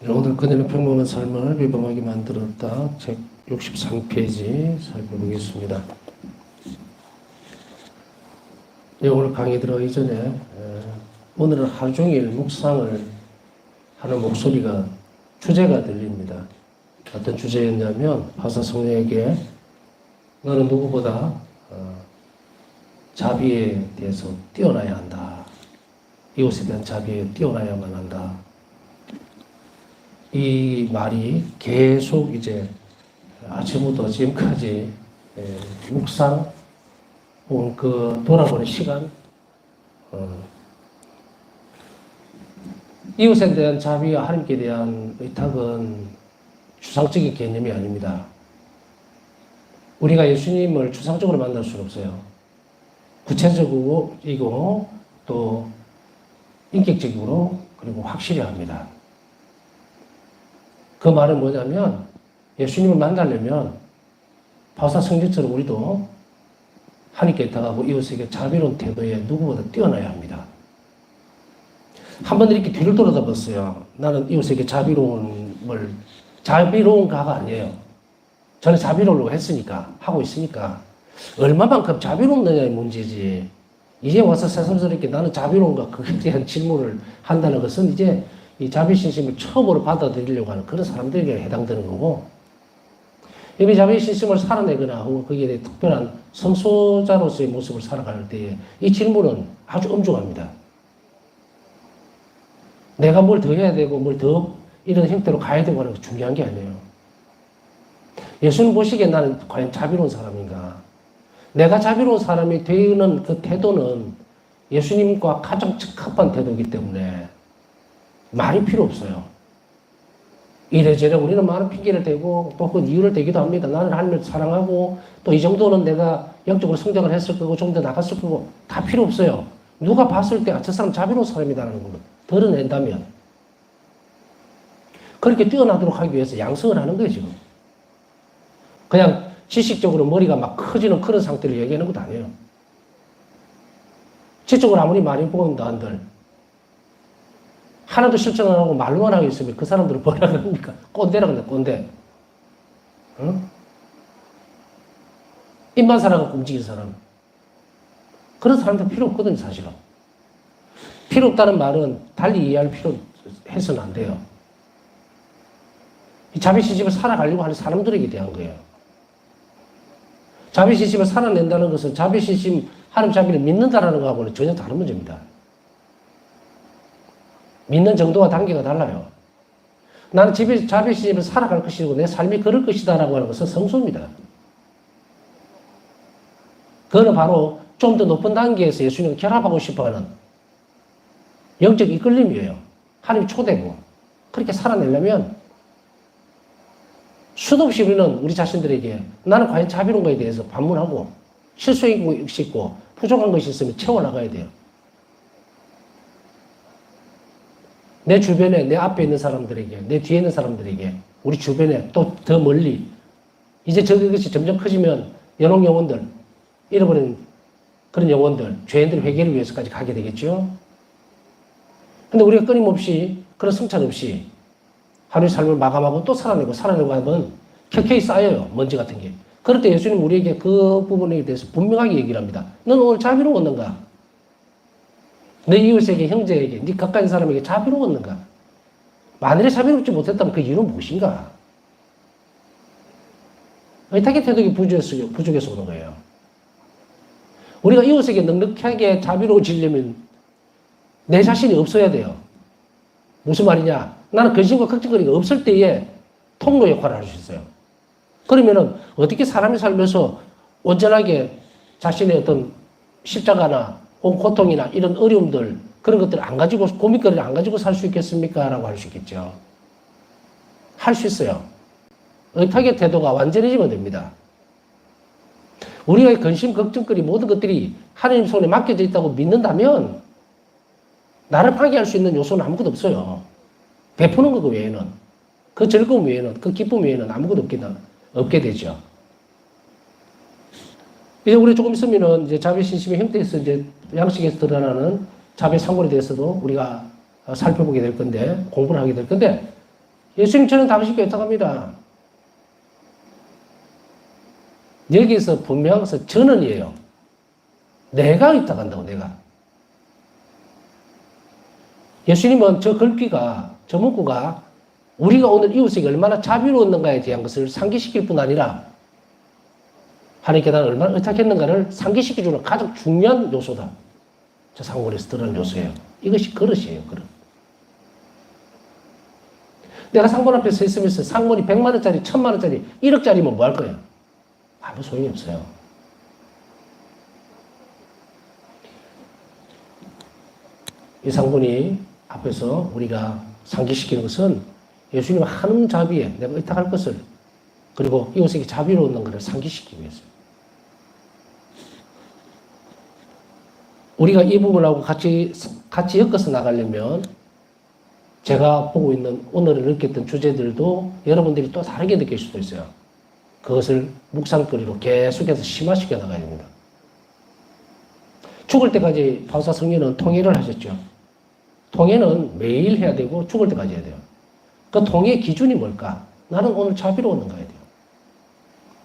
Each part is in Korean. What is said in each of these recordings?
오늘 그녀는 평범한 삶을 비범하게 만들었다. 책 63페이지 살펴보겠습니다. 오늘 강의 들어가기 전에 오늘은 하루 종일 묵상을 하는 목소리가 주제가 들립니다. 어떤 주제였냐면 바사 성령에게 너는 누구보다 자비에 대해서 뛰어나야 한다. 이웃에 대한 자비에 뛰어나야만 한다. 이 말이 계속 이제 아침부터 지금까지 묵상 혹은 그 돌아보는 시간, 이웃에 대한 자비와 하나님께 대한 의탁은 추상적인 개념이 아닙니다. 우리가 예수님을 추상적으로 만날 수는 없어요. 구체적이고 또 인격적으로 그리고 확실히 합니다. 그 말은 뭐냐면 예수님을 만나려면 바사 성경처럼 우리도 하나님께 다가가고 이웃에게 자비로운 태도에 누구보다 뛰어나야 합니다. 한 번 이렇게 뒤를 돌아다 봤어요. 나는 이웃에게 자비로운가가 아니에요. 저는 자비로우려고 했으니까, 하고 있으니까 얼마만큼 자비롭느냐의 문제지. 이제 와서 새삼스럽게 나는 자비로운가 그에 대한 질문을 한다는 것은 이제 이 자비신심을 처음으로 받아들이려고 하는 그런 사람들에게 해당되는 거고, 이미 자비신심을 살아내거나 혹은 거기에 대해 특별한 성소자로서의 모습을 살아갈 때에 이 질문은 아주 엄중합니다. 내가 뭘 더 해야 되고 뭘 더 이런 형태로 가야 되고 하는 게 중요한 게 아니에요. 예수님 보시기에 나는 과연 자비로운 사람인가? 내가 자비로운 사람이 되는 그 태도는 예수님과 가장 적합한 태도이기 때문에 말이 필요 없어요. 이래저래 우리는 많은 핑계를 대고 또 그 이유를 대기도 합니다. 나는 하나님을 사랑하고 또 이 정도는 내가 영적으로 성장을 했을 거고 좀 더 나갔을 거고 다 필요 없어요. 누가 봤을 때 저 사람 자비로운 사람이다라는 걸 드러낸다면 그렇게 뛰어나도록 하기 위해서 양성을 하는 거예요, 지금. 그냥 지식적으로 머리가 막 커지는 그런 상태를 얘기하는 것도 아니에요. 지적으로 아무리 많이 본다 한들 하나도 실천 안 하고 말로만 하고 있으면 그 사람들은 뭐라 그럽니까? 꼰대라 그런다, 꼰대. 응? 입만 살아갖고 움직이는 사람. 그런 사람들 필요 없거든요, 사실은. 필요 없다는 말은 달리 이해할 필요 해서는 안 돼요. 이 자비신심을 살아가려고 하는 사람들에게 대한 거예요. 자비신심을 살아낸다는 것은 자비신심, 하나님 자비를 믿는다라는 거하고는 전혀 다른 문제입니다. 믿는 정도와 단계가 달라요. 나는 자비신심을 살아갈 것이고 내 삶이 그럴 것이다라고 하는 것은 성수입니다. 그거는 바로 좀 더 높은 단계에서 예수님과 결합하고 싶어하는 영적 이끌림이에요. 하나님 초대고. 그렇게 살아내려면 수도 없이 우리는 우리 자신들에게 나는 과연 자비로운가에 대해서 반문하고 실수한 것이 있고 부족한 것이 있으면 채워나가야 돼요. 내 주변에 내 앞에 있는 사람들에게 내 뒤에 있는 사람들에게 우리 주변에 또 더 멀리 이제 저것이 점점 커지면 연옥 영혼들 잃어버린 그런 영혼들 죄인들 회개를 위해서까지 가게 되겠죠. 근데 우리가 끊임없이 그런 성찰 없이 하루의 삶을 마감하고 또 살아내고 하면 켜켜이 쌓여요. 먼지 같은 게. 그럴 때 예수님 우리에게 그 부분에 대해서 분명하게 얘기를 합니다. 너는 오늘 자비로웠는가? 내 이웃에게, 형제에게, 네 가까이 사람에게 자비로웠는가? 만일에 자비롭지 못했다면 그 이유는 무엇인가? 의탁의 태도가 부족해서 오는 거예요. 우리가 이웃에게 넉넉하게 자비로워지려면 내 자신이 없어야 돼요. 무슨 말이냐? 나는 근심과 걱정거리가 없을 때에 통로 역할을 할 수 있어요. 그러면은 어떻게 사람이 살면서 온전하게 자신의 어떤 십자가나 혹은 고통이나 이런 어려움들 그런 것들을 안 가지고 고민거리를 안 가지고 살 수 있겠습니까? 라고 할 수 있겠죠. 할 수 있어요. 의탁의 태도가 완전해지면 됩니다. 우리가 근심, 걱정거리 모든 것들이 하나님 손에 맡겨져 있다고 믿는다면 나를 파괴할 수 있는 요소는 아무것도 없어요. 베푸는 것 외에는 그 즐거움 외에는 그 기쁨 외에는 아무것도 없게 되죠. 이제 우리 조금 있으면은 이제 자비신심의 형태에서 이제 양식에서 드러나는 자비 상고에 대해서도 우리가 살펴보게 될 건데 공부를 하게 될 건데 예수님 저는 당신께 의탁합니다. 여기서 분명해서 전언이에요. 내가 의탁한다고, 내가. 예수님은 저 글귀가, 저 문구가 우리가 오늘 이웃에게 얼마나 자비로웠는가에 대한 것을 상기시킬 뿐 아니라 하나님께 나는 얼마나 의탁했는가를 상기시켜주는 가장 중요한 요소다. 저 상권에서 드러난 요소예요. 이것이 그릇이에요, 그릇. 내가 상권 앞에 서 있으면서 상권이 100만 원짜리, 1000만 원짜리, 1억짜리면 뭐 할 거예요? 아무 소용이 없어요. 이 상권이 앞에서 우리가 상기시키는 것은 예수님 한음 자비에 내가 의탁할 것을 그리고 이웃에게 자비로운 것을 상기시키기 위해서요. 우리가 이 부분하고 같이 엮어서 나가려면 제가 보고 있는 오늘 느꼈던 주제들도 여러분들이 또 다르게 느낄 수도 있어요. 그것을 묵상거리로 계속해서 심화시켜 나가야 됩니다. 죽을 때까지 바울사 성령은 통일을 하셨죠. 통일은 매일 해야 되고 죽을 때까지 해야 돼요. 그 통일의 기준이 뭘까? 나는 오늘 자비로웠는가 해야 돼요.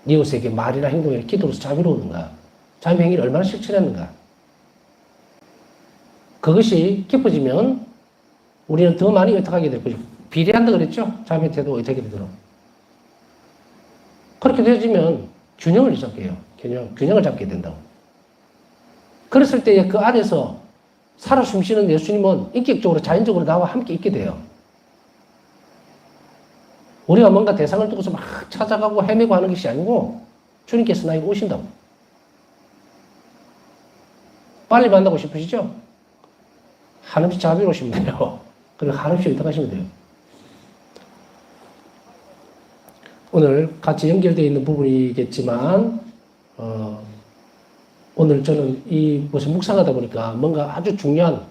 이웃에게 말이나 행동이나 기도로서 자비로웠는가? 자비 행위를 얼마나 실천했는가? 그것이 깊어지면 우리는 더 많이 의탁하게 될 거죠. 비례한다 그랬죠? 자비 태도 의탁이 되도록. 그렇게 되어지면 균형을 잡게 해요. 균형을 잡게 된다고. 그랬을 때 그 안에서 살아 숨쉬는 예수님은 인격적으로 자연적으로 나와 함께 있게 돼요. 우리가 뭔가 대상을 두고서 막 찾아가고 헤매고 하는 것이 아니고 주님께서 나에게 오신다고. 빨리 만나고 싶으시죠? 한없이 자비로우시면 돼요. 그리고 한없이 의탁하시면 돼요. 오늘 같이 연결되어 있는 부분이겠지만 오늘 저는 이 것을 묵상하다 보니까 뭔가 아주 중요한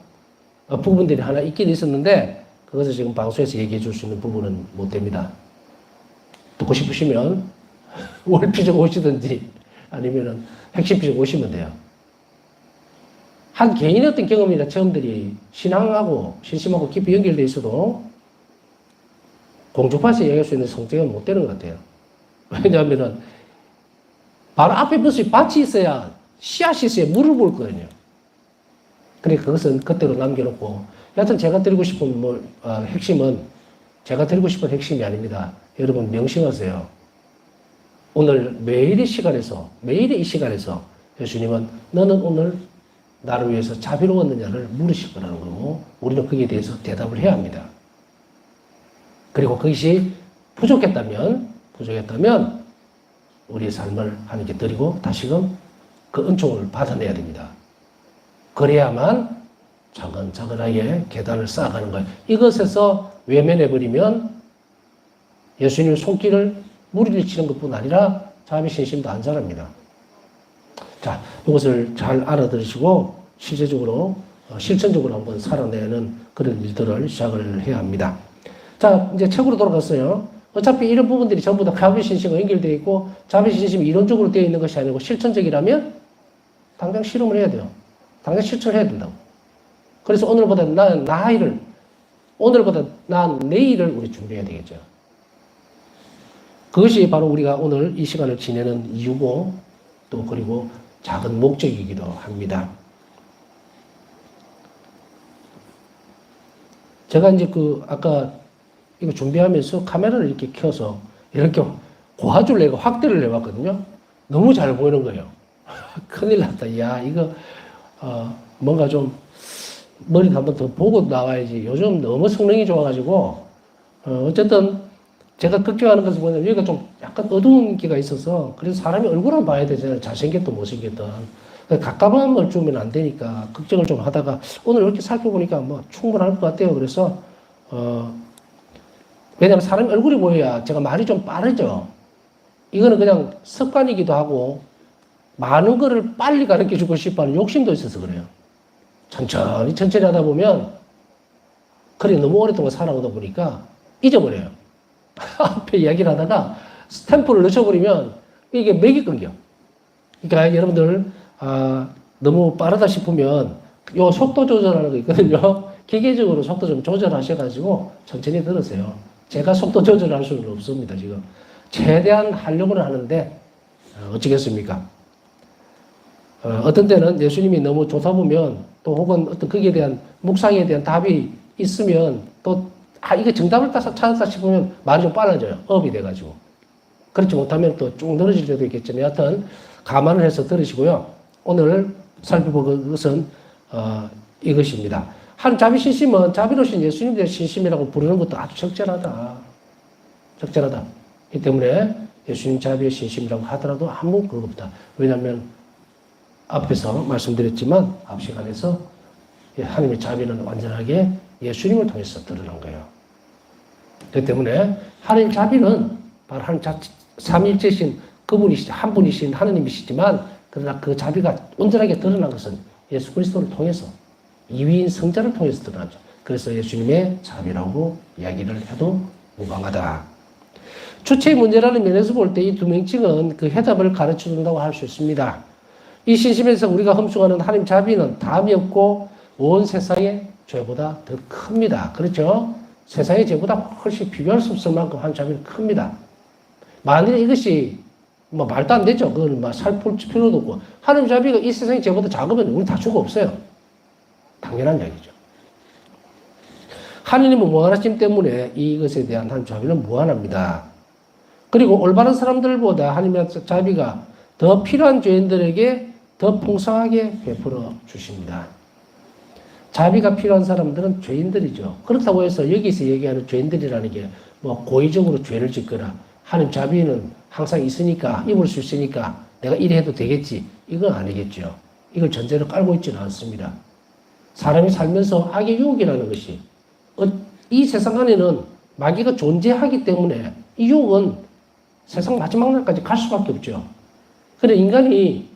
부분들이 하나 있긴 있었는데 그것을 지금 방송에서 얘기해 줄 수 있는 부분은 못 됩니다. 듣고 싶으시면 월피적 오시든지 아니면은 핵심피적 오시면 돼요. 한 개인의 어떤 경험이나 체험들이 신앙하고 신심하고 깊이 연결되어 있어도 공중파에서 얘기할 수 있는 성격은 못 되는 것 같아요. 왜냐하면은 바로 앞에 무슨 밭이 있어야 씨앗이 있어야 물을 볼 거거든요. 그러니까 그것은 그때로 남겨놓고 여하튼 제가 드리고 싶은 핵심은 제가 드리고 싶은 핵심이 아닙니다. 여러분 명심하세요. 오늘 매일의 이 시간에서 예수님은 너는 오늘 나를 위해서 자비로웠느냐를 물으실 거라는 거고 우리는 거기에 대해서 대답을 해야 합니다. 그리고 그것이 부족했다면 우리의 삶을 하나님께 드리고 다시금 그 은총을 받아내야 됩니다. 그래야만 차근차근하게 계단을 쌓아가는 거예요. 이것에서 외면해버리면 예수님 손길을 무리를 치는 것뿐 아니라 자비신심도 안 자랍니다. 자, 이것을 잘 알아들으시고 실제적으로 실천적으로 한번 살아내는 그런 일들을 시작을 해야 합니다. 자, 이제 책으로 돌아갔어요. 어차피 이런 부분들이 전부 다 자비신심과 연결되어 있고 자비신심이 이론적으로 되어 있는 것이 아니고 실천적이라면 당장 실험을 해야 돼요. 당장 실천을 해야 된다고. 그래서 오늘보다 나은 내일을 우리 준비해야 되겠죠. 그것이 바로 우리가 오늘 이 시간을 지내는 이유고 또 그리고 작은 목적이기도 합니다. 제가 이제 아까 이거 준비하면서 카메라를 이렇게 켜서 이렇게 고화질 내가 확대를 해봤거든요. 너무 잘 보이는 거예요. 큰일 났다. 야, 이거, 뭔가 좀, 머리도 한번 더 보고 나와야지. 요즘 너무 성능이 좋아가지고, 어쨌든, 제가 걱정하는 것은 뭐냐면, 여기가 좀 약간 어두운 기가 있어서, 그래서 사람이 얼굴만 봐야 되잖아요. 잘생겼든 못생겼든. 가까운 걸 주면 안 되니까, 걱정을 좀 하다가, 오늘 이렇게 살펴보니까 뭐 충분할 것 같아요. 그래서, 왜냐면 사람 얼굴이 보여야 제가 말이 좀 빠르죠. 이거는 그냥 습관이기도 하고, 많은 거를 빨리 가르쳐 주고 싶어 하는 욕심도 있어서 그래요. 천천히 하다 보면, 그래, 너무 오랫동안 살아오다 보니까 잊어버려요. 앞에 이야기를 하다가 스탬프를 넣어버리면 이게 맥이 끊겨. 그러니까 여러분들, 너무 빠르다 싶으면 요 속도 조절하는 거 있거든요. 기계적으로 속도 좀 조절하셔가지고 천천히 들으세요. 제가 속도 조절할 수는 없습니다, 지금. 최대한 하려고는 하는데, 어찌겠습니까? 어떤 때는 예수님이 너무 좋다 보면 또 혹은 어떤 거기에 대한 묵상에 대한 답이 있으면 또, 이게 정답을 찾았다 싶으면 말이 좀 빨라져요. 업이 돼가지고. 그렇지 못하면 또 쭉 늘어질 때도 있겠지만, 여하튼 감안을 해서 들으시고요. 오늘 살펴볼 것은, 이것입니다. 한 자비 신심은 자비로신 예수님에 대한 신심이라고 부르는 것도 아주 적절하다. 적절하다. 이 때문에 예수님 자비의 신심이라고 하더라도 아무 그거 없다. 왜냐하면 앞에서 말씀드렸지만 앞 시간에서 하나님의 자비는 완전하게 예수님을 통해서 드러난 거예요. 그렇기 때문에 하나님 자비는 바로 한 삼일체신 그분이시죠. 한 분이신 하나님이시지만 그러나 그 자비가 온전하게 드러난 것은 예수 그리스도를 통해서 이위인 성자를 통해서 드러나죠. 그래서 예수님의 자비라고 이야기를 해도 무방하다. 주체의 문제라는 면에서 볼 때 이 두 명칭은 그 해답을 가르쳐 준다고 할 수 있습니다. 이 신심에서 우리가 흠숭하는 하나님 자비는 다음이 없고 온 세상의 죄보다 더 큽니다. 그렇죠? 세상의 죄보다 훨씬 비교할 수 없을 만큼 하나님 자비는 큽니다. 만일에 이것이 뭐 말도 안 되죠. 그건 막 살필 필요도 없고 하나님 자비가 이 세상의 죄보다 작으면 우리 다 죽어 없어요. 당연한 이야기죠. 하느님은 무한하심 때문에 이것에 대한 하나님 자비는 무한합니다. 그리고 올바른 사람들보다 하나님의 자비가 더 필요한 죄인들에게 더 풍성하게 베풀어 주십니다. 자비가 필요한 사람들은 죄인들이죠. 그렇다고 해서 여기서 얘기하는 죄인들이라는 게 뭐 고의적으로 죄를 짓거나 하나님 자비는 항상 있으니까 입을 수 있으니까 내가 이래도 되겠지. 이건 아니겠죠. 이걸 전제로 깔고 있지는 않습니다. 사람이 살면서 악의 유혹이라는 것이 이 세상 안에는 마귀가 존재하기 때문에 이 유혹은 세상 마지막 날까지 갈 수밖에 없죠. 그런데 인간이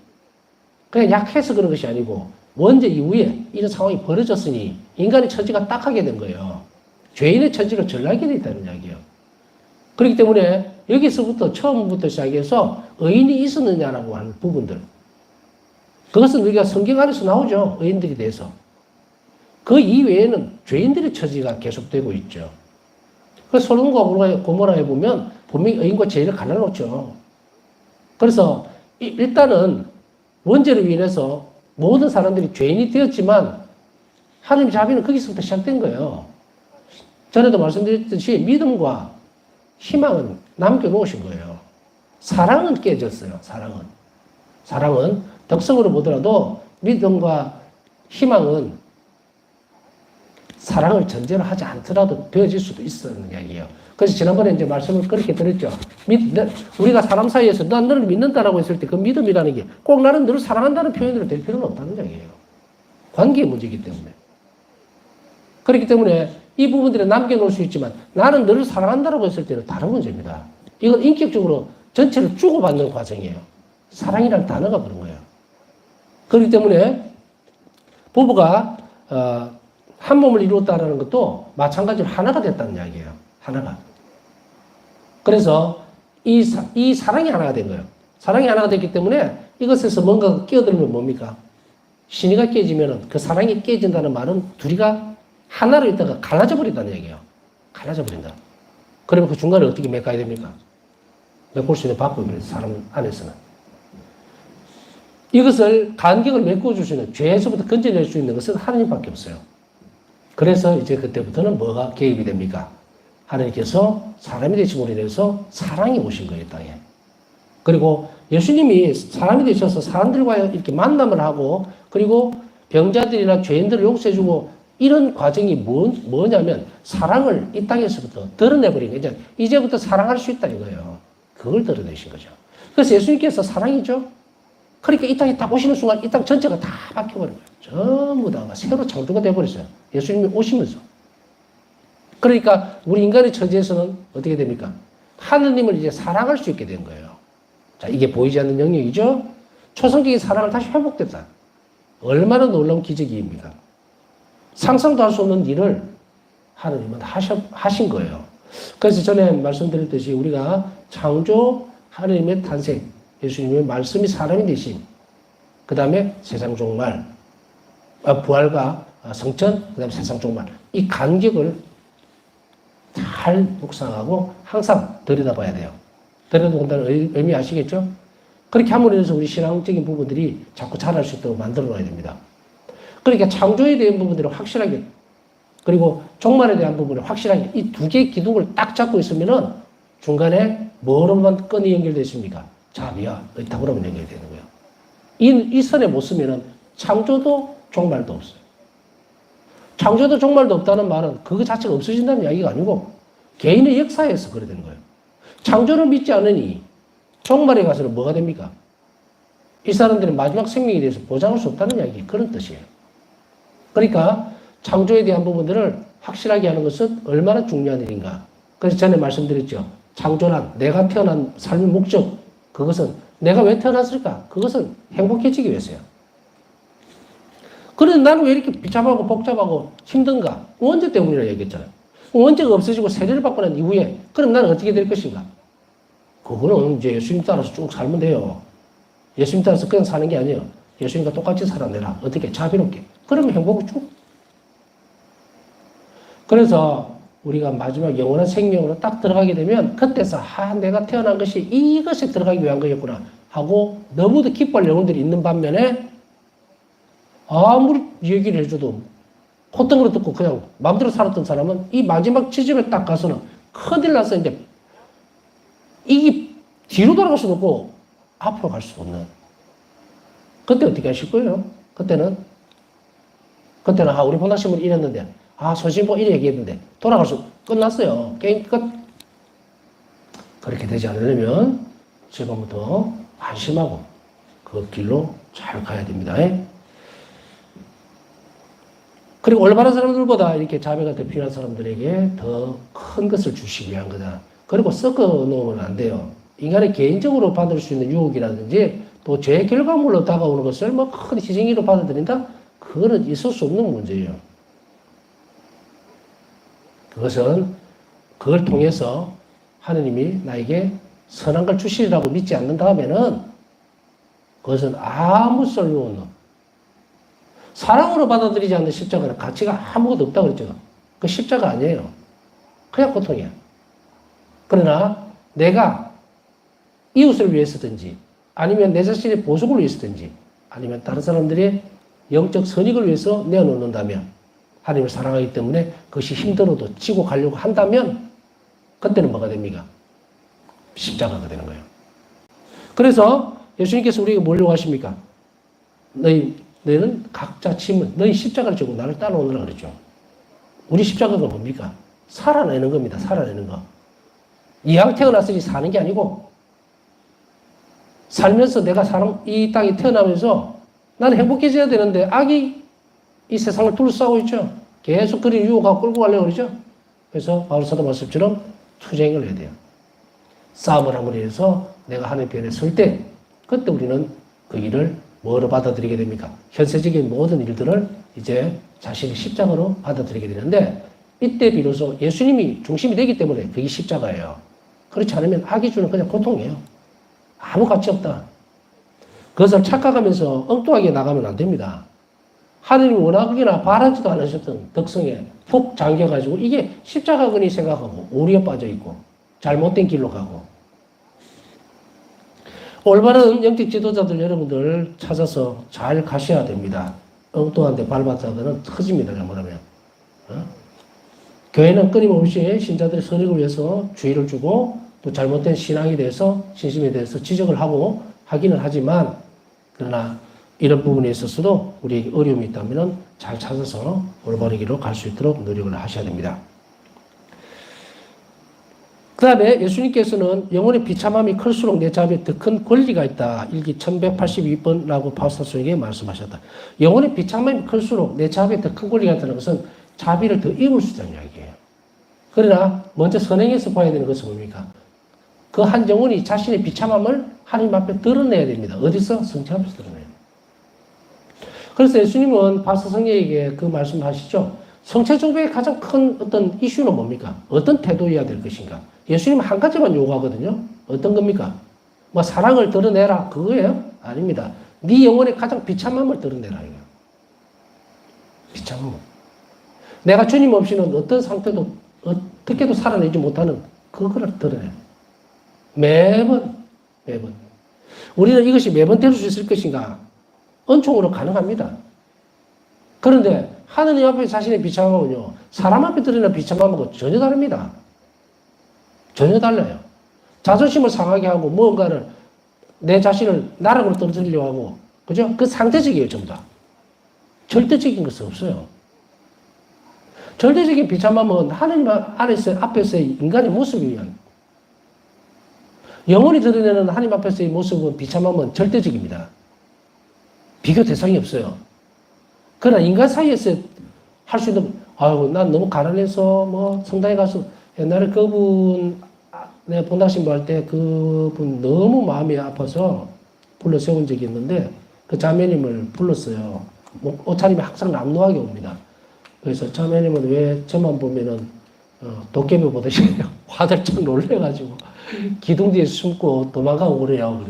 그냥 약해서 그런 것이 아니고 원죄 이후에 이런 상황이 벌어졌으니 인간의 처지가 딱하게 된 거예요. 죄인의 처지가 전락이 되어 있다는 이야기예요. 그렇기 때문에 여기서부터 처음부터 시작해서 의인이 있었느냐라고 하는 부분들, 그것은 우리가 성경 안에서 나오죠. 의인들에 대해서. 그 이외에는 죄인들의 처지가 계속되고 있죠. 그래서 소돔과 고모라에 보면 분명히 의인과 죄인을 갈라놓죠. 그래서 일단은 원죄로 인해서 모든 사람들이 죄인이 되었지만 하나님 자비는 거기서부터 시작된 거예요. 전에도 말씀드렸듯이 믿음과 희망은 남겨놓으신 거예요. 사랑은 깨졌어요. 사랑은 덕성으로 보더라도 믿음과 희망은 사랑을 전제로 하지 않더라도 되어질 수도 있다는 이야기예요. 그래서 지난번에 이제 말씀을 그렇게 드렸죠. 우리가 사람 사이에서 난 너를 믿는다라고 했을 때 그 믿음이라는 게 꼭 나는 너를 사랑한다는 표현으로 될 필요는 없다는 이야기예요. 관계의 문제이기 때문에. 그렇기 때문에 이 부분들을 남겨놓을 수 있지만 나는 너를 사랑한다라고 했을 때는 다른 문제입니다. 이건 인격적으로 전체를 주고받는 과정이에요. 사랑이라는 단어가 그런 거예요. 그렇기 때문에 부부가 한 몸을 이루었다라는 것도 마찬가지로 하나가 됐다는 이야기예요. 하나가. 그래서 이 사랑이 하나가 된 거예요. 사랑이 하나가 됐기 때문에 이것에서 뭔가 끼어들면 뭡니까? 신의가 깨지면 그 사랑이 깨진다는 말은 둘이가 하나로 있다가 갈라져 버린다는 얘기예요. 갈라져 버린다. 그러면 그 중간에 어떻게 메꿔야 됩니까? 메꿀 수 있는 방법이 사람 안에서는. 이것을 간격을 메꿔주시는, 죄에서부터 건져낼 수 있는 것은 하나님밖에 없어요. 그래서 이제 그때부터는 뭐가 개입이 됩니까? 하나님께서 사람이 되심으로 인해서 사랑이 오신 거예요, 땅에. 그리고 예수님이 사람이 되셔서 사람들과 이렇게 만남을 하고, 그리고 병자들이나 죄인들을 용서해주고, 이런 과정이 뭐냐면 사랑을 이 땅에서부터 드러내버린 거예요. 이제부터 사랑할 수 있다 이거예요. 그걸 드러내신 거죠. 그래서 예수님께서 사랑이죠. 그러니까 이 땅에 딱 오시는 순간 이 땅 전체가 다 바뀌어버린 거예요. 전부 다가 새로 창조가 되어버렸어요. 예수님이 오시면서. 그러니까 우리 인간의 처지에서는 어떻게 됩니까? 하느님을 이제 사랑할 수 있게 된 거예요. 자, 이게 보이지 않는 영역이죠? 초성적인 사랑을 다시 회복됐다. 얼마나 놀라운 기적입니까? 상상도 할 수 없는 일을 하느님은 하신 거예요. 그래서 전에 말씀드렸듯이 우리가 창조, 하느님의 탄생, 예수님의 말씀이 사람이 되심, 그 다음에 세상 종말, 부활과 성천, 그 다음에 세상 종말, 이 간격을 다 잘 묵상하고 항상 들여다봐야 돼요. 들여다본다는 의미 아시겠죠? 그렇게 함으로 인해서 우리 신앙적인 부분들이 자꾸 자랄 수 있도록 만들어 놔야 됩니다. 그러니까 창조에 대한 부분들을 확실하게, 그리고 종말에 대한 부분을 확실하게 이 두 개의 기둥을 딱 잡고 있으면은 중간에 뭐로만 끈이 연결되어 있습니까? 자비와 의탁으로만 연결되는 거예요. 이 선에 못 쓰면은 창조도 종말도 없어요. 창조도 종말도 없다는 말은 그거 자체가 없어진다는 이야기가 아니고 개인의 역사에서 그래 되는 거예요. 창조를 믿지 않으니 종말에 가서는 뭐가 됩니까? 이 사람들의 마지막 생명에 대해서 보장할 수 없다는 이야기, 그런 뜻이에요. 그러니까 창조에 대한 부분들을 확실하게 하는 것은 얼마나 중요한 일인가. 그래서 전에 말씀드렸죠. 창조란 내가 태어난 삶의 목적, 그것은 내가 왜 태어났을까? 그것은 행복해지기 위해서요. 그런데 나는 왜 이렇게 비참하고 복잡하고 힘든가? 원죄 때문이라고 얘기했잖아요. 원죄가 없어지고 세례를 받고 난 이후에 그럼 나는 어떻게 될 것인가? 그거는 이제 예수님 따라서 쭉 살면 돼요. 예수님 따라서 그냥 사는 게 아니에요. 예수님과 똑같이 살아내라. 어떻게? 자비롭게. 그러면 행복을 쭉. 그래서 우리가 마지막 영원한 생명으로 딱 들어가게 되면 그때서 내가 태어난 것이 이것에 들어가기 위한 거였구나 하고 너무도 기뻐할 영혼들이 있는 반면에 아무리 얘기를 해줘도 콧등으로 듣고 그냥 마음대로 살았던 사람은 이 마지막 지점에 딱 가서는 큰일 났어. 이제 이게 뒤로 돌아갈 수도 없고 앞으로 갈 수도 없는. 그때 어떻게 하실 거예요? 그때는 우리 본학심을 이랬는데 소신보 이래 얘기했는데 돌아갈 수 끝났어요. 게임 끝. 그렇게 되지 않으려면 지금부터 안심하고 그 길로 잘 가야 됩니다. 그리고 올바른 사람들보다 이렇게 자비가 더 필요한 사람들에게 더 큰 것을 주시기 위한 거다. 그리고 섞어 놓으면 안 돼요. 인간이 개인적으로 받을 수 있는 유혹이라든지 또 죄 결과물로 다가오는 것을 뭐 큰 희생으로 받아들인다? 그거는 있을 수 없는 문제예요. 그걸 통해서 하느님이 나에게 선한 걸 주시리라고 믿지 않는다면은 그것은 아무 쓸모없는 사랑으로 받아들이지 않는 십자가는 가치가 아무것도 없다고 그랬죠. 그 십자가 아니에요. 그냥 고통이야. 그러나 내가 이웃을 위해서든지 아니면 내 자신의 보석을 위해서든지 아니면 다른 사람들의 영적 선익을 위해서 내어놓는다면 하나님을 사랑하기 때문에 그것이 힘들어도 지고 가려고 한다면 그때는 뭐가 됩니까? 십자가가 되는 거예요. 그래서 예수님께서 우리에게 뭐라고 하십니까? 너희는 각자 짐은 너희 십자가를 지고 나를 따라오느라 그랬죠. 우리 십자가가 뭡니까? 살아내는 겁니다. 살아내는 거. 이왕 태어났으니 사는 게 아니고 살면서 내가 이 땅에 태어나면서 나는 행복해져야 되는데 악이 이 세상을 둘러싸고 있죠. 계속 그리 유혹하고 끌고 가려고 그러죠. 그래서 바울 사도 말씀처럼 투쟁을 해야 돼요. 싸움을 함으로 해서 내가 하나님 편에 설 때 그때 우리는 그 일을 뭐로 받아들이게 됩니까? 현세적인 모든 일들을 이제 자신의 십자가로 받아들이게 되는데 이때 비로소 예수님이 중심이 되기 때문에 그게 십자가예요. 그렇지 않으면 악이 주는 그냥 고통이에요. 아무 가치 없다. 그것을 착각하면서 엉뚱하게 나가면 안 됩니다. 하느님이 원하기나 바라지도 않으셨던 덕성에 푹 잠겨가지고 이게 십자가거니 생각하고 오류에 빠져있고 잘못된 길로 가고 올바른 영적 지도자들 여러분들 찾아서 잘 가셔야 됩니다. 엉뚱한 데 밟았다가는 터집니다. 잘못하면. 교회는 끊임없이 신자들의 선익을 위해서 주의를 주고 또 잘못된 신앙에 대해서 신심에 대해서 지적을 하고 하기는 하지만 그러나 이런 부분에 있어서도 우리에게 어려움이 있다면 잘 찾아서 올바른 길로 갈 수 있도록 노력을 하셔야 됩니다. 그 다음에 예수님께서는 영혼의 비참함이 클수록 내 자비에 더 큰 권리가 있다. 일기 1182번라고 파우스타스에게 말씀하셨다. 영혼의 비참함이 클수록 내 자비에 더 큰 권리가 있다는 것은 자비를 더 입을 수 있다는 이야기예요. 그러나 먼저 선행해서 봐야 되는 것은 뭡니까? 그 한 영혼이 자신의 비참함을 하나님 앞에 드러내야 됩니다. 어디서? 성체 앞에서 드러내요. 그래서 예수님은 바스 성녀에게 그 말씀하시죠. 성체 조배의 가장 큰 어떤 이슈는 뭡니까? 어떤 태도여야 될 것인가? 예수님은 한 가지만 요구하거든요. 어떤 겁니까? 뭐 사랑을 드러내라 그거예요? 아닙니다. 네 영혼의 가장 비참함을 드러내라 이거예요. 비참함. 내가 주님 없이는 어떤 상태도 어떻게도 살아내지 못하는 그거를 드러내요. 매번. 우리는 이것이 매번 될 수 있을 것인가? 은총으로 가능합니다. 그런데 하느님 앞에 자신의 비참함은요, 사람 앞에 드러나는 비참함하고 전혀 다릅니다. 전혀 달라요. 자존심을 상하게 하고 무언가를 내 자신을 나락으로 떨어뜨리려고 하고, 그죠? 그 상대적이에요, 전부 다. 절대적인 것은 없어요. 절대적인 비참함은 하느님 앞에서의 인간의 모습이에요. 영원히 드러내는 하나님 앞에서의 모습은 비참함은 절대적입니다. 비교 대상이 없어요. 그러나 인간 사이에서 할 수 있는, 아유, 난 너무 가난해서 뭐 성당에 가서 옛날에 그분, 내가 본당신부 할 때 그분 너무 마음이 아파서 불러 세운 적이 있는데 그 자매님을 불렀어요. 옷차림이 항상 남루하게 옵니다. 그래서 자매님은 왜 저만 보면은 도깨비 보듯이 화들짝 놀래가지고 기둥 뒤에 숨고 도망가고 그래요.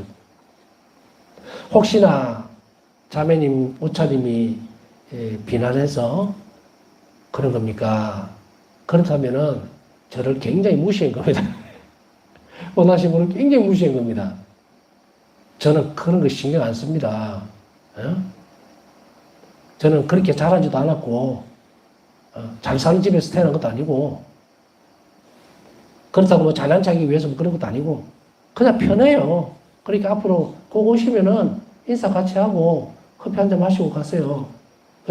혹시나 자매님 옷차림이 비난해서 그런 겁니까? 그렇다면은 저를 굉장히 무시한 겁니다. 원하신 분은 굉장히 무시한 겁니다. 저는 그런 거 신경 안 씁니다. 저는 그렇게 잘하지도 않았고 잘 사는 집에서 태어난 것도 아니고 그렇다고 뭐 잘난 척하기 위해서 그런 것도 아니고 그냥 편해요. 그러니까 앞으로 꼭 오시면은 인사 같이 하고 커피 한잔 마시고 가세요.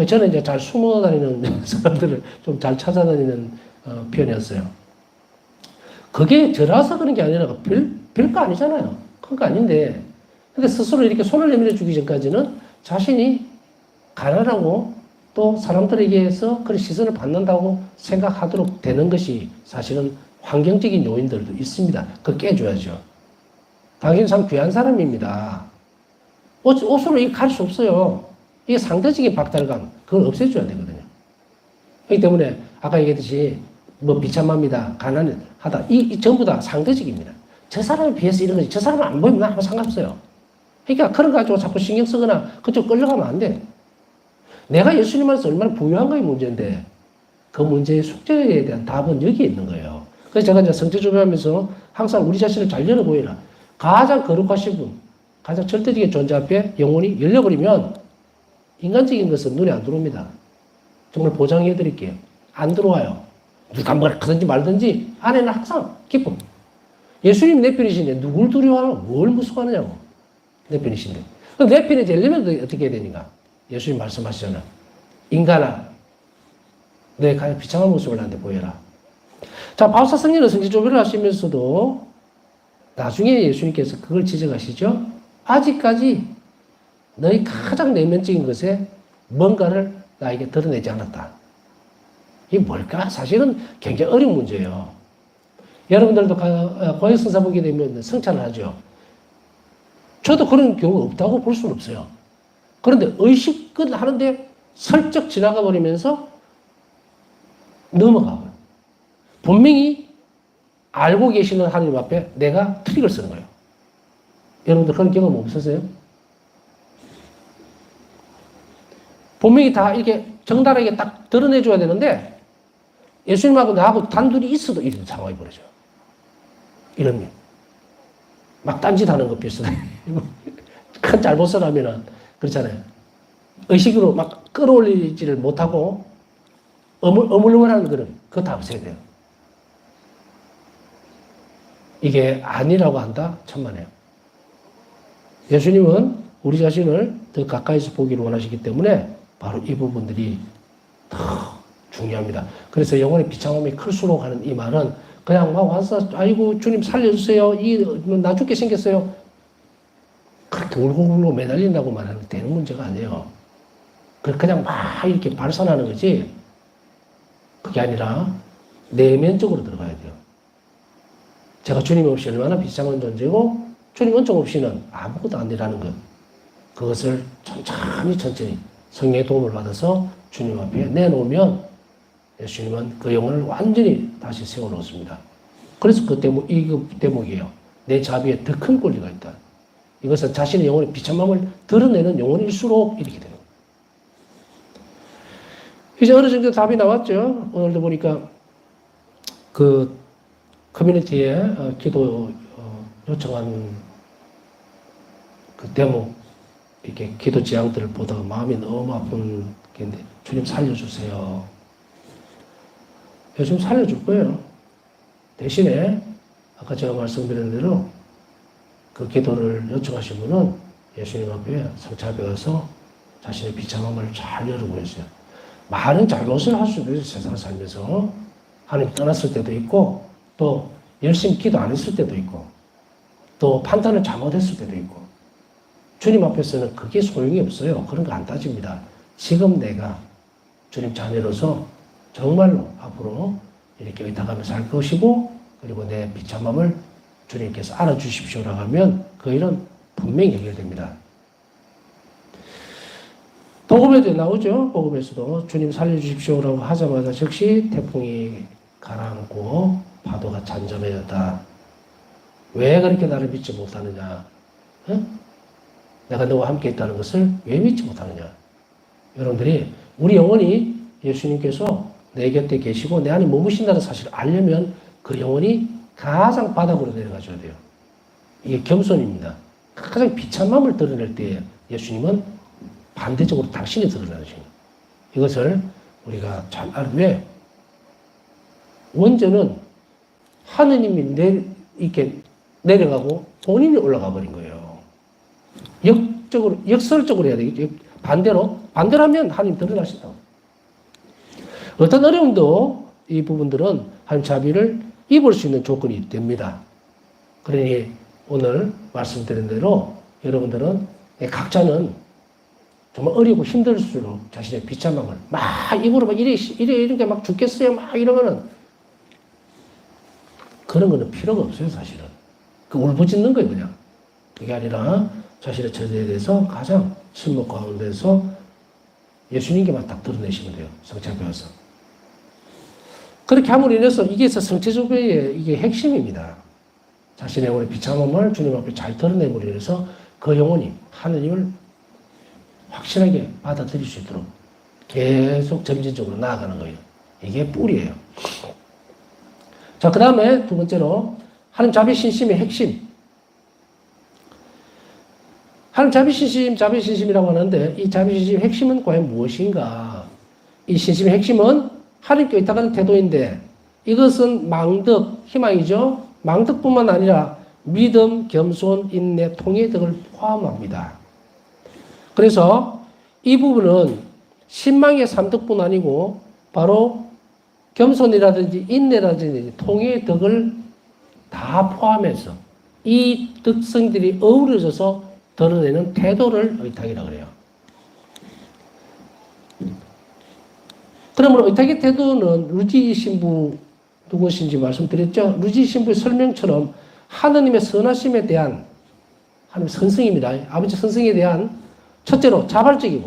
저는 이제 잘 숨어 다니는 사람들을 좀 잘 찾아다니는 편이었어요. 그게 저라서 그런 게 아니라 별거 아니잖아요. 큰 거 아닌데. 근데 스스로 이렇게 손을 내밀어 주기 전까지는 자신이 가난하고 또 사람들에게서 그런 시선을 받는다고 생각하도록 되는 것이 사실은 환경적인 요인들도 있습니다. 그거 깨줘야죠. 당신 참 귀한 사람입니다. 옷으로 이거 갈 수 없어요. 이게 상대적인 박탈감, 그걸 없애줘야 되거든요. 그렇기 때문에 아까 얘기했듯이 뭐 비참합니다, 가난하다, 이 전부 다 상대적입니다. 저 사람에 비해서 이런 거지, 저 사람은 안 보이면 나 아무 상관없어요. 그러니까 그런 거 가지고 자꾸 신경 쓰거나 그쪽 끌려가면 안 돼. 내가 예수님 안에서 얼마나 부유한가의 문제인데 그 문제의 숙제에 대한 답은 여기에 있는 거예요. 그래서 제가 이제 성체조회하면서 항상 우리 자신을 잘 열어 보이라. 가장 거룩하신 분, 가장 절대적인 존재 앞에 영혼이 열려버리면 인간적인 것은 눈에 안 들어옵니다. 정말 보장해 드릴게요. 안 들어와요. 누가 뭘 하든지 말든지 안에는 항상 기쁨. 예수님이 내 편이신데 누굴 두려워하나? 뭘 무서워하느냐고. 내 편이신데. 그럼 내 편이 되려면 어떻게 해야 되는가? 예수님 말씀하시잖아. 인간아, 너의 가장 비참한 모습을 나한테 보여라. 자, 바울사 성령은 성지조회를 하시면서도 나중에 예수님께서 그걸 지적하시죠. 아직까지 너희 가장 내면적인 것에 뭔가를 나에게 드러내지 않았다. 이게 뭘까? 사실은 굉장히 어려운 문제예요. 여러분들도 고해성사 보게 되면 성찰을 하죠. 저도 그런 경우가 없다고 볼 수는 없어요. 그런데 의식을 하는데 슬쩍 지나가 버리면서 넘어가고요. 분명히 알고 계시는 하나님 앞에 내가 트릭을 쓰는 거예요. 여러분들 그런 경험 없으세요? 분명히 다 이렇게 정당하게 딱 드러내줘야 되는데 예수님하고 나하고 단둘이 있어도 이런 상황이 벌어져요. 이런 막 딴짓하는 것 비슷해. 큰 잘못을 하면은 그렇잖아요. 의식으로 막 끌어올리지를 못하고 어물어물하는 그거 다 없애야 돼요. 이게 아니라고 한다? 천만에요. 예수님은 우리 자신을 더 가까이서 보기를 원하시기 때문에 바로 이 부분들이 더 중요합니다. 그래서 영혼의 비참함이 클수록 하는 이 말은 그냥 막 와서 아이고 주님 살려주세요. 나 죽게 생겼어요. 그렇게 울고불고 매달린다고 말하면 되는 문제가 아니에요. 그냥 막 이렇게 발산하는 거지 그게 아니라 내면적으로 들어가야 돼요. 제가 주님 없이 얼마나 비참한 존재고 주님 은총 없이는 아무것도 안 되라는 것. 그것을 천천히 성령의 도움을 받아서 주님 앞에 내놓으면 예수님은 그 영혼을 완전히 다시 세워놓습니다. 그래서 이 대목이에요. 내 자비에 더 큰 권리가 있다. 이것은 자신의 영혼의 비참함을 드러내는 영혼일수록 이렇게 돼요. 이제 어느 정도 답이 나왔죠. 오늘도 보니까 그 커뮤니티에 기도 요청한 그 대목, 이렇게 기도 지향들을 보다가 마음이 너무 아픈 게 있는데, 주님 살려주세요. 요즘 살려줄 거예요. 대신에 아까 제가 말씀드린 대로 그 기도를 요청하신 분은 예수님 앞에 성찰배워서 자신의 비참함을 잘 열어보였어요. 많은 잘못을 할 수도 있어요. 세상을 살면서. 하나님 떠났을 때도 있고, 또 열심히 기도 안 했을 때도 있고, 또 판단을 잘못했을 때도 있고. 주님 앞에서는 그게 소용이 없어요. 그런 거 안 따집니다. 지금 내가 주님 자녀로서 정말로 앞으로 이렇게 의탁하며 살 것이고, 그리고 내 비참함을 주님께서 알아주십시오라고 하면 그 일은 분명히 해결됩니다. 복음에도 나오죠. 복음에서도 주님 살려주십시오라고 하자마자 즉시 태풍이 가라앉고 파도가 잔잔해졌다. 왜 그렇게 나를 믿지 못하느냐? 응? 내가 너와 함께 있다는 것을 왜 믿지 못하느냐? 여러분들이 우리 영혼이 예수님께서 내 곁에 계시고 내 안에 머무신다는 사실을 알려면 그 영혼이 가장 바닥으로 내려가줘야 돼요. 이게 겸손입니다. 가장 비참함을 드러낼 때 예수님은 반대적으로 당신이 드러나시는 거예요. 이것을 우리가 잘 왜? 원죄는 하느님이 이렇게 내려가고 본인이 올라가 버린 거예요. 역설적으로 해야 되겠죠. 반대로 하면 하나님 드러나신다고. 어떤 어려움도 이 부분들은 하나님 자비를 입을 수 있는 조건이 됩니다. 그러니 오늘 말씀드린 대로 여러분들은 각자는 정말 어리고 힘들수록 자신의 비참함을 막 입으로 막 이렇게 막 죽겠어요 막 이러면은 그런 거는 필요가 없어요 사실은. 그 울부짖는 거예요 그냥. 그게 아니라 자신의 처지에 대해서 가장 침묵 가운데서 예수님께만 딱 드러내시면 돼요. 성찰 배워서. 그렇게 함으로 인해서 이게 성체조배의 이게 핵심입니다. 자신의 영혼의 비참함을 주님 앞에 잘 드러내므로 인해서 그 영혼이 하느님을 확실하게 받아들일 수 있도록 계속 점진적으로 나아가는 거예요. 이게 뿌리예요. 자, 그 다음에 두 번째로 하나님 자비신심의 핵심. 하나님 자비신심이라고 하는데 이 자비신심의 핵심은 과연 무엇인가? 이 신심의 핵심은 하나님께 의탁하는 태도인데 이것은 망덕, 희망이죠. 망덕뿐만 아니라 믿음, 겸손, 인내, 통의 등을 포함합니다. 그래서 이 부분은 신망의 삼덕뿐 아니고 바로 겸손이라든지 인내라든지 통의 덕을 다 포함해서 이 특성들이 어우러져서 드러내는 태도를 의탁이라고 그래요. 그러므로 의탁의 태도는 루지 신부 누구신지 말씀드렸죠. 루지 신부의 설명처럼 하느님의 선하심에 대한 하나님 선성입니다. 아버지 선성에 대한 첫째로 자발적이어야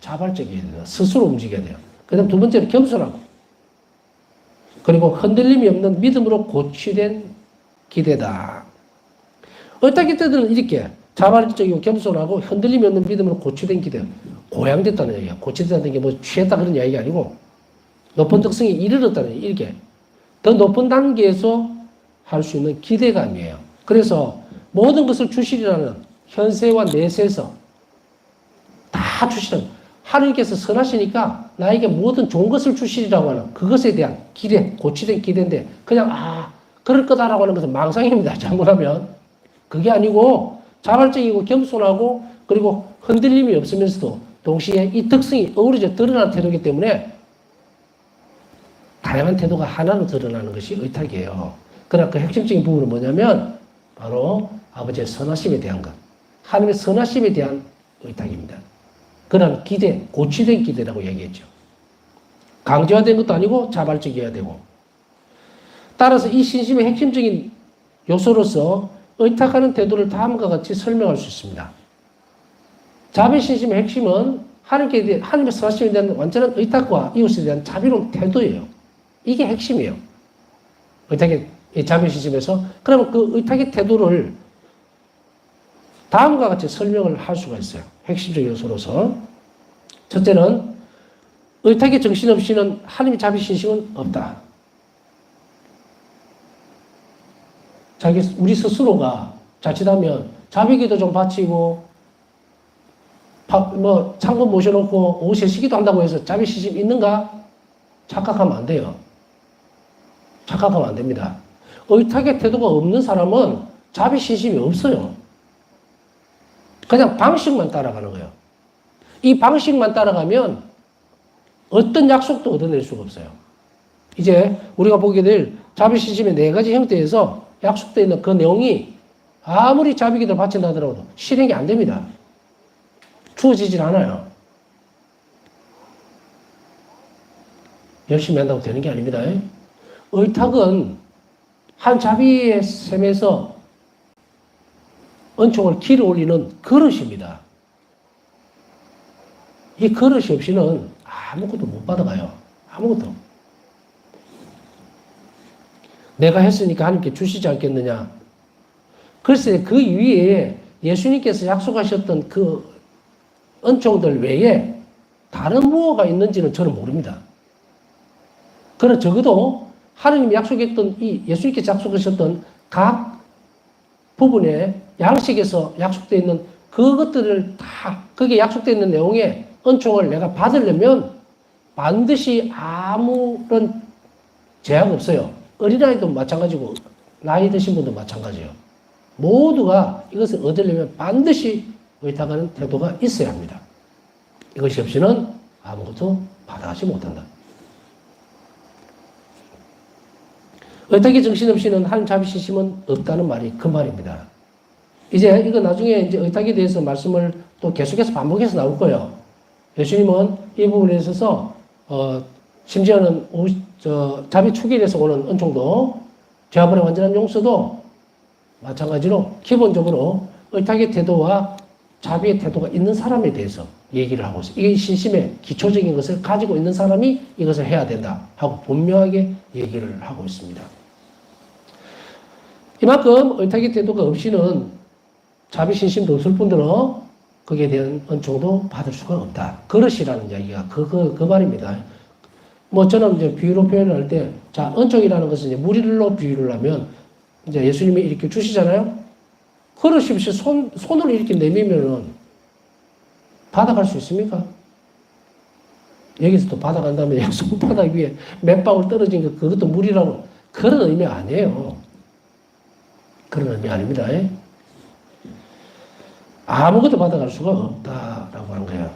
돼요. 스스로 움직여야 돼요. 그 다음 두 번째로 겸손하고 그리고 흔들림이 없는 믿음으로 고취된 기대다. 의탁의 태도는 이렇게 자발적이고 겸손하고 흔들림이 없는 믿음으로 고취된 기대. 고양됐다는 얘기야. 고취됐다는 게 뭐 취했다 그런 이야기가 아니고 높은 특성에 이르렀다는 얘기. 이렇게 더 높은 단계에서 할 수 있는 기대감이에요. 그래서 모든 것을 주시리라는 현세와 내세에서 다 주시는 하나님께서 선하시니까 나에게 모든 좋은 것을 주시리라고 하는 그것에 대한 기대, 고취된 기대인데 그냥 그럴 거다라고 하는 것은 망상입니다. 잘못하면. 그게 아니고 자발적이고 겸손하고 그리고 흔들림이 없으면서도 동시에 이 특성이 어우러져 드러나는 태도이기 때문에 다양한 태도가 하나로 드러나는 것이 의탁이에요. 그러나 그 핵심적인 부분은 뭐냐면 바로 아버지의 선하심에 대한 것. 하나님의 선하심에 대한 의탁입니다. 그런 기대, 고취된 기대라고 얘기했죠. 강제화된 것도 아니고 자발적이어야 되고. 따라서 이 신심의 핵심적인 요소로서 의탁하는 태도를 다음과 같이 설명할 수 있습니다. 자비신심의 핵심은 하나님의 선하심에 대한 완전한 의탁과 이웃에 대한 자비로운 태도예요. 이게 핵심이에요. 의탁의 자비신심에서. 그러면 그 의탁의 태도를 다음과 같이 설명을 할 수가 있어요. 핵심적인 요소로서. 첫째는 의탁의 정신 없이는 하나님의 자비신심은 없다. 우리 스스로가 자칫하면 자비기도 좀 바치고, 창문 모셔놓고 오후 3시기도 한다고 해서 자비 시심 있는가? 착각하면 안 돼요. 착각하면 안 됩니다. 의탁의 태도가 없는 사람은 자비 시심이 없어요. 그냥 방식만 따라가는 거예요. 이 방식만 따라가면 어떤 약속도 얻어낼 수가 없어요. 이제 우리가 보게 될 자비 시심의 4가지 형태에서 약속되어 있는 그 내용이 아무리 자비기도를 바친다 하더라도 실행이 안 됩니다. 주어지질 않아요. 열심히 한다고 되는 게 아닙니다. 의탁은 한 자비의 셈에서 은총을 길어 올리는 그릇입니다. 이 그릇이 없이는 아무것도 못 받아가요. 아무것도. 내가 했으니까 하나님께 주시지 않겠느냐. 글쎄 그 위에 예수님께서 약속하셨던 그 은총들 외에 다른 무엇가 있는지는 저는 모릅니다. 그러나 적어도 하나님이 약속했던 예수님께서 약속하셨던 각 부분의 양식에서 약속되어 있는 그것들을 다 거기에 약속되어 있는 내용의 은총을 내가 받으려면 반드시 아무런 제약 없어요. 어린아이도 마찬가지고 나이 드신 분도 마찬가지예요. 모두가 이것을 얻으려면 반드시 의탁하는 태도가 있어야 합니다. 이것이 없이는 아무것도 받아가지 못한다. 의탁의 정신 없이는 하나님 자비시심은 없다는 말이 그 말입니다. 이제 이거 나중에 이제 의탁에 대해서 말씀을 또 계속해서 반복해서 나올 거예요. 예수님은 이 부분에 있어서 심지어는 자비 축일에서 오는 은총도 죄아벌의 완전한 용서도 마찬가지로 기본적으로 의탁의 태도와 자비의 태도가 있는 사람에 대해서 얘기를 하고 있어요. 이게 신심의 기초적인 것을 가지고 있는 사람이 이것을 해야 된다 하고 분명하게 얘기를 하고 있습니다. 이만큼 의탁의 태도가 없이는 자비 신심도 없을 뿐더러 거기에 대한 은총도 받을 수가 없다. 그릇이라는 이야기가 그 말입니다. 저는 이제 비유로 표현을 할 때, 자, 은총이라는 것은 이제 물로 비유를 하면, 이제 예수님이 이렇게 주시잖아요? 그릇이 없이 손으로 이렇게 내밀면은 받아갈 수 있습니까? 여기서 또 받아간 다음에 손바닥 위에 몇 방울 떨어진 거, 그것도 물이라고, 그런 의미 아니에요. 그런 의미 아닙니다. 아무것도 받아갈 수가 없다라고 하는 거예요.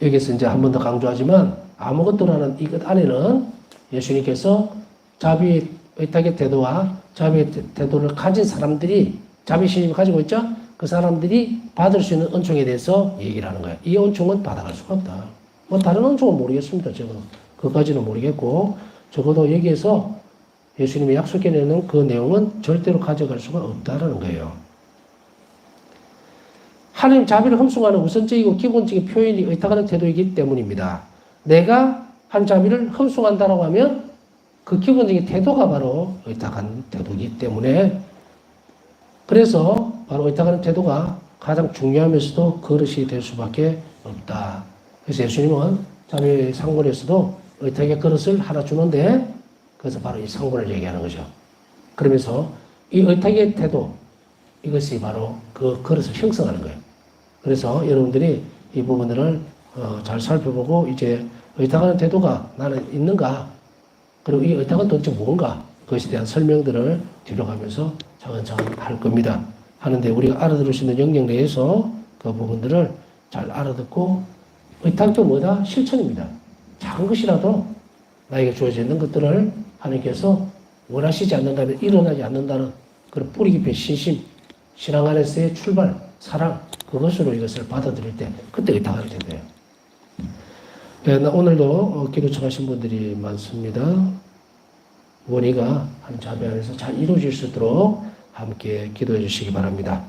여기서 이제 한 번 더 강조하지만, 아무것도라는 이것 안에는 예수님께서 자비의 의탁의 태도와 자비의 태도를 가진 사람들이, 자비심을 가지고 있죠? 그 사람들이 받을 수 있는 은총에 대해서 얘기를 하는 거예요. 이 은총은 받아갈 수가 없다. 다른 은총은 모르겠습니다. 적어도. 그것까지는 모르겠고, 적어도 여기에서 예수님이 약속해내는 그 내용은 절대로 가져갈 수가 없다라는 거예요. 하나님 자비를 흠숭하는 우선적이고 기본적인 표현이 의탁하는 태도이기 때문입니다. 내가 하나님 자비를 흠숭한다라고 하면 그 기본적인 태도가 바로 의탁한 태도이기 때문에, 그래서 바로 의탁하는 태도가 가장 중요하면서도 그릇이 될 수밖에 없다. 그래서 예수님은 자비의 상본에서도 의탁의 그릇을 하나 주는데, 그래서 바로 이 상본을 얘기하는 거죠. 그러면서 이 의탁의 태도, 이것이 바로 그 그릇을 형성하는 거예요. 그래서 여러분들이 이 부분들을 잘 살펴보고 이제 의탁하는 태도가 나는 있는가, 그리고 이 의탁은 도대체 뭔가, 그것에 대한 설명들을 뒤로 가면서 차근차근 할 겁니다. 하는데 우리가 알아들을 수 있는 영역 내에서 그 부분들을 잘 알아듣고, 의탁도 뭐다? 실천입니다. 작은 것이라도 나에게 주어져 있는 것들을 하나님께서 원하시지 않는다면 일어나지 않는다는 그런 뿌리 깊은 신심, 신앙 안에서의 출발, 사랑, 그것으로 이것을 받아들일 때 그때 의탁할 텐데요. 오늘도 기도 청하신 분들이 많습니다. 원의가 한 자비 안에서 잘 이루어질 수 있도록 함께 기도해 주시기 바랍니다.